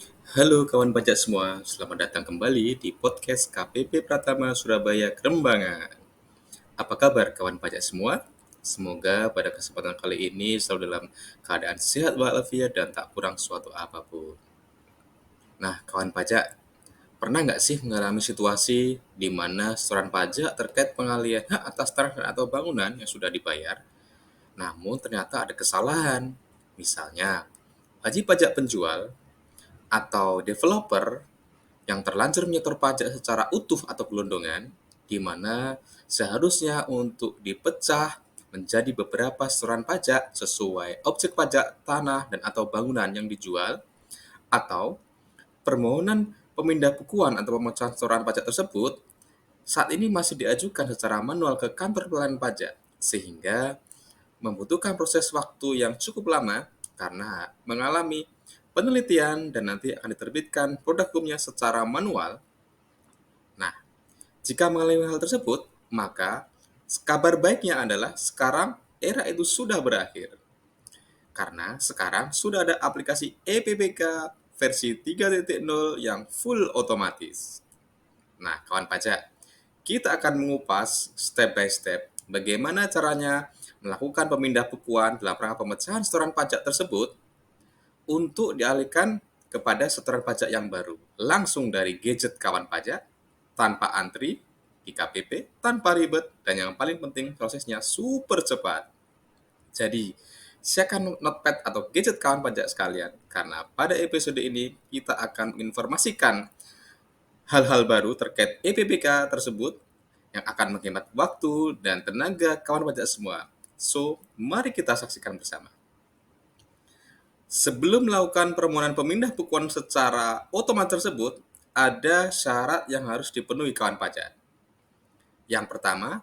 Halo kawan pajak semua, selamat datang kembali di podcast KPP Pratama Surabaya Kerembangan. Apa kabar kawan pajak semua? Semoga pada kesempatan kali ini selalu dalam keadaan sehat walafiat dan tak kurang suatu apapun. Nah, kawan pajak, pernah nggak sih mengalami situasi di mana setoran pajak terkait pengalihan hak atas tanah atau bangunan yang sudah dibayar, namun ternyata ada kesalahan? Misalnya, wajib pajak penjual atau developer yang terlanjur menyetor pajak secara utuh atau gelondongan, di mana seharusnya untuk dipecah menjadi beberapa setoran pajak sesuai objek pajak tanah dan atau bangunan yang dijual, atau permohonan pemindah bukuan atau pemecahan setoran pajak tersebut saat ini masih diajukan secara manual ke kantor pelayanan pajak, sehingga membutuhkan proses waktu yang cukup lama karena mengalami penelitian dan nanti akan diterbitkan produk hukumnya secara manual. Nah, jika mengalami hal tersebut, maka kabar baiknya adalah sekarang era itu sudah berakhir. Karena sekarang sudah ada aplikasi EPBK versi 3.0 yang full otomatis. Nah, kawan pajak, kita akan mengupas step by step bagaimana caranya melakukan pemindah bukuan dalam rangka pemecahan setoran pajak tersebut untuk dialihkan kepada setoran pajak yang baru. Langsung dari gadget kawan pajak, tanpa antri, di KPP, tanpa ribet, dan yang paling penting prosesnya super cepat. Jadi, siapkan notepad atau gadget kawan pajak sekalian, karena pada episode ini kita akan menginformasikan hal-hal baru terkait EPBK tersebut yang akan menghemat waktu dan tenaga kawan pajak semua. So, mari kita saksikan bersama. Sebelum melakukan permohonan pemindah bukuan secara otomatis tersebut, ada syarat yang harus dipenuhi kawan pajak. Yang pertama,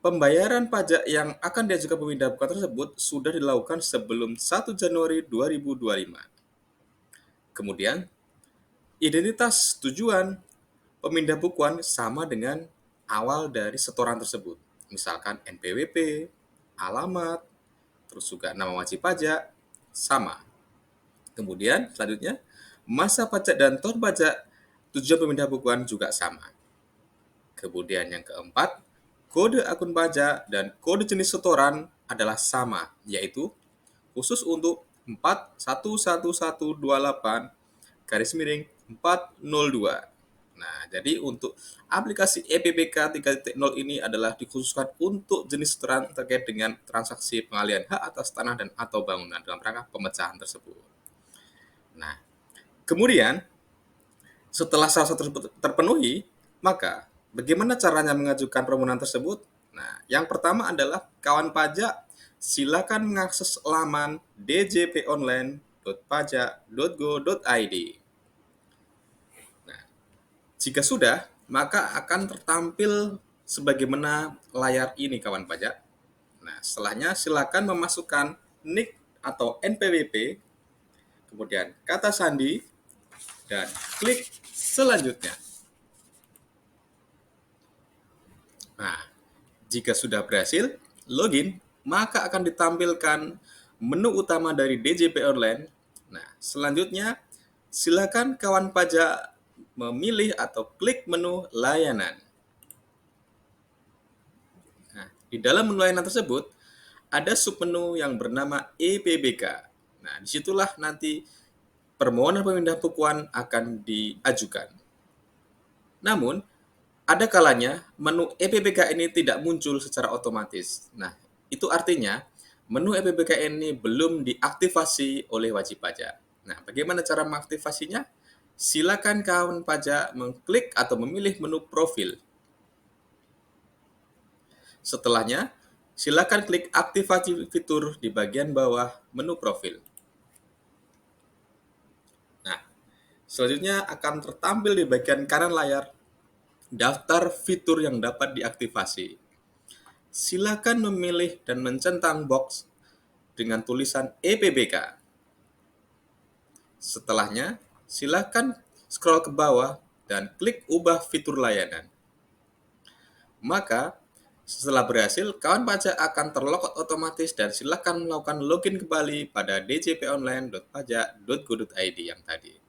pembayaran pajak yang akan diajukan pemindah bukuan tersebut sudah dilakukan sebelum 1 Januari 2025. Kemudian, identitas tujuan pemindah bukuan sama dengan awal dari setoran tersebut. Misalkan NPWP, alamat, terus juga nama wajib pajak, sama. Kemudian selanjutnya, masa pajak dan tahun pajak tujuan pemindah bukuan juga sama. Kemudian yang keempat, kode akun pajak dan kode jenis setoran adalah sama, yaitu khusus untuk 411128 garis miring 402. Nah, jadi untuk aplikasi EPBK 3.0 ini adalah dikhususkan untuk jenis setoran terkait dengan transaksi pengalihan hak atas tanah dan atau bangunan dalam rangka pemecahan tersebut. Nah, kemudian setelah syarat tersebut terpenuhi, maka bagaimana caranya mengajukan permohonan tersebut? Nah, yang pertama adalah kawan pajak silakan mengakses laman djponline.pajak.go.id. Nah, jika sudah, maka akan tertampil sebagaimana layar ini kawan pajak. Nah, setelahnya silakan memasukkan NIK atau NPWP, kemudian kata sandi, dan klik selanjutnya. Nah, jika sudah berhasil login, maka akan ditampilkan menu utama dari DJP Online. Nah, selanjutnya silakan kawan pajak memilih atau klik menu layanan. Nah, di dalam menu layanan tersebut ada submenu yang bernama EPBK. Nah, disitulah nanti permohonan pemindahan bukuan akan diajukan. Namun, ada kalanya menu EPBK ini tidak muncul secara otomatis. Nah, itu artinya menu EPBK ini belum diaktifasi oleh wajib pajak. Nah, bagaimana cara mengaktifasinya? Silakan kawan pajak mengklik atau memilih menu profil. Setelahnya, silakan klik aktifasi fitur di bagian bawah menu profil. Nah, selanjutnya akan tertampil di bagian kanan layar daftar fitur yang dapat diaktifasi. Silakan memilih dan mencentang box dengan tulisan EPBK. Setelahnya, silakan scroll ke bawah dan klik ubah fitur layanan. Maka, Setelah berhasil, kawan pajak akan terlogout otomatis dan silakan melakukan login kembali pada djponline.pajak.go.id yang tadi.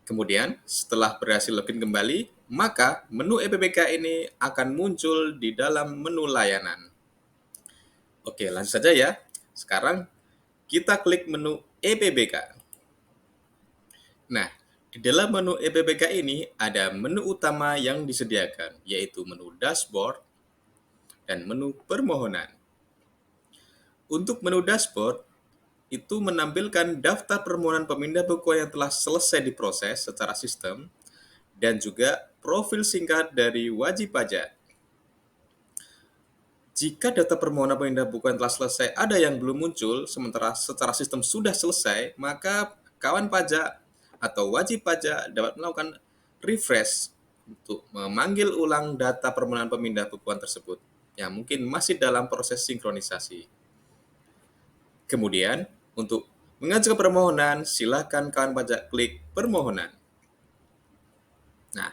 Kemudian, setelah berhasil login kembali, maka menu EPBK ini akan muncul di dalam menu layanan. Oke, lanjut saja ya. Sekarang kita klik menu EPBK. Nah, di dalam menu EPBK ini ada menu utama yang disediakan, yaitu menu dashboard dan menu permohonan. Untuk menu dashboard, itu menampilkan daftar permohonan pemindah bukuan yang telah selesai diproses secara sistem dan juga profil singkat dari wajib pajak. Jika data permohonan pemindah bukuan telah selesai ada yang belum muncul, sementara secara sistem sudah selesai, maka kawan pajak atau wajib pajak dapat melakukan refresh untuk memanggil ulang data permohonan pemindah bukuan tersebut yang mungkin masih dalam proses sinkronisasi. Kemudian, untuk mengajukan permohonan, silakan kawan pajak klik permohonan. Nah,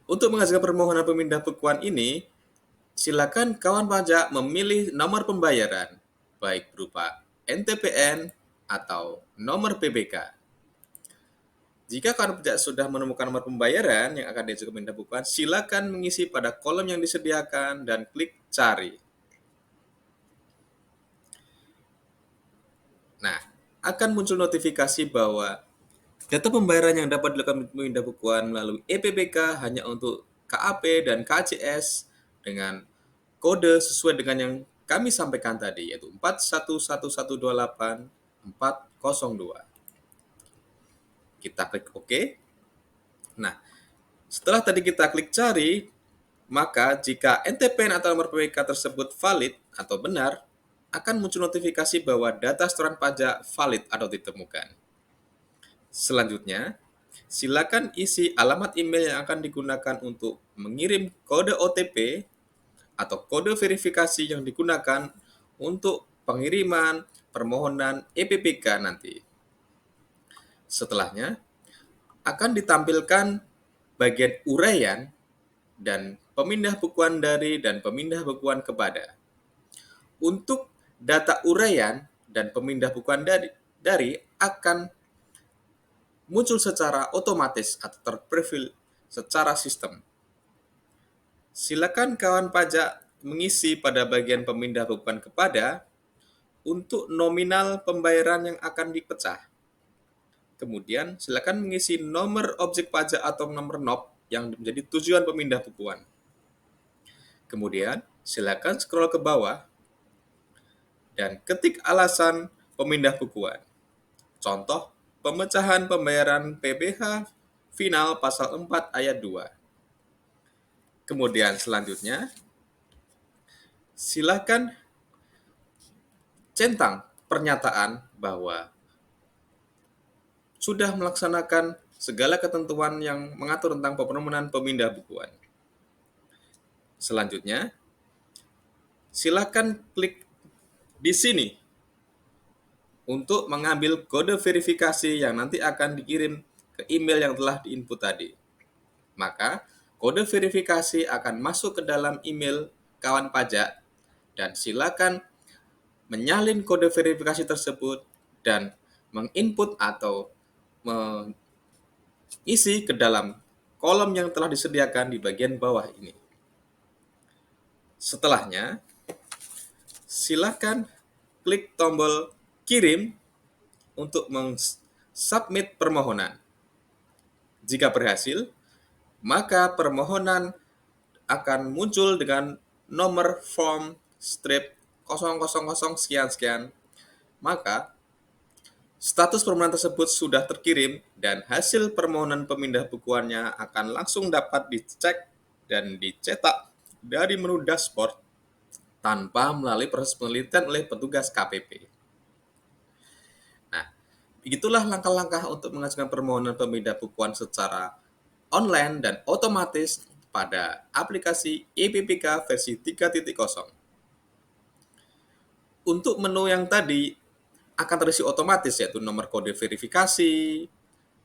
untuk mengajukan permohonan pemindah bukuan ini, silakan kawan pajak memilih nomor pembayaran, baik berupa NTPN atau nomor PBK. Jika kawan pajak sudah menemukan nomor pembayaran yang akan diajukan pemindah bukuan, silakan mengisi pada kolom yang disediakan dan klik cari. Nah, akan muncul notifikasi bahwa data pembayaran yang dapat dilakukan pemindah bukuan melalui EPBK hanya untuk KAP dan KCS dengan kode sesuai dengan yang kami sampaikan tadi, yaitu 411128402. Kita klik OK. Nah, setelah tadi kita klik cari, maka jika NTPN atau nomor PPK tersebut valid atau benar, akan muncul notifikasi bahwa data setoran pajak valid atau ditemukan. Selanjutnya, silakan isi alamat email yang akan digunakan untuk mengirim kode OTP atau kode verifikasi yang digunakan untuk pengiriman permohonan EPBK nanti. Setelahnya, akan ditampilkan bagian uraian dan pemindah bukuan dari dan pemindah bukuan kepada. Untuk data uraian dan pemindah bukuan dari akan muncul secara otomatis atau terprofil secara sistem. Silakan kawan pajak mengisi pada bagian pemindah bukuan kepada untuk nominal pembayaran yang akan dipecah. Kemudian, silakan mengisi nomor objek pajak atau nomor NOP yang menjadi tujuan pemindah bukuan. Kemudian, silakan scroll ke bawah dan ketik alasan pemindah bukuan. Contoh, pemecahan pembayaran PBH final pasal 4 ayat 2. Kemudian selanjutnya, silakan centang pernyataan bahwa sudah melaksanakan segala ketentuan yang mengatur tentang permohonan pemindah bukuan. Selanjutnya, silakan klik di sini untuk mengambil kode verifikasi yang nanti akan dikirim ke email yang telah diinput tadi. Maka, kode verifikasi akan masuk ke dalam email kawan pajak dan silakan menyalin kode verifikasi tersebut dan menginput atau mengisi ke dalam kolom yang telah disediakan di bagian bawah ini. Setelahnya, silakan klik tombol kirim untuk submit permohonan. Jika berhasil, maka permohonan akan muncul dengan nomor form strip 000 sekian-sekian. Maka, status permohonan tersebut sudah terkirim dan hasil permohonan pemindah bukuannya akan langsung dapat dicek dan dicetak dari menu dashboard tanpa melalui proses penelitian oleh petugas KPP. Nah, begitulah langkah-langkah untuk mengajukan permohonan pemindah bukuan secara online dan otomatis pada aplikasi EPBK versi 3.0. Untuk menu yang tadi akan terisi otomatis, yaitu nomor kode verifikasi,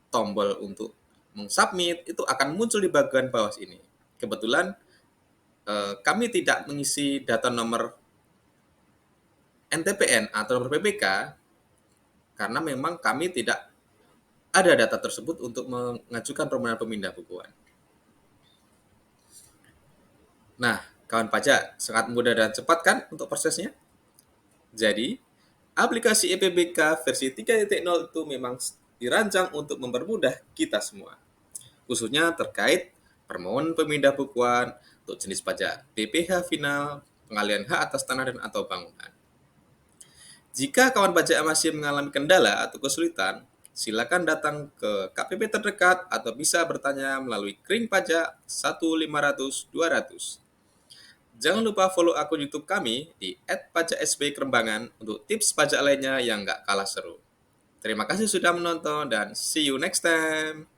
tombol untuk mengsubmit, itu akan muncul di bagian bawah sini. Kebetulan kami tidak mengisi data nomor NTPN atau nomor PPK karena memang kami tidak ada data tersebut untuk mengajukan permohonan pemindah bukuan. Nah, kawan pajak, sangat mudah dan cepat kan untuk prosesnya? Jadi, aplikasi EPBK versi 3.0 itu memang dirancang untuk mempermudah kita semua, khususnya terkait permohonan pemindah bukuan untuk jenis pajak PPh final, pengalihan hak atas tanah dan atau bangunan. Jika kawan pajak masih mengalami kendala atau kesulitan, silakan datang ke KPP terdekat atau bisa bertanya melalui Kring Pajak 1500200. Jangan lupa follow akun YouTube kami di @pajaksb_krembangan untuk tips pajak lainnya yang nggak kalah seru. Terima kasih sudah menonton dan see you next time.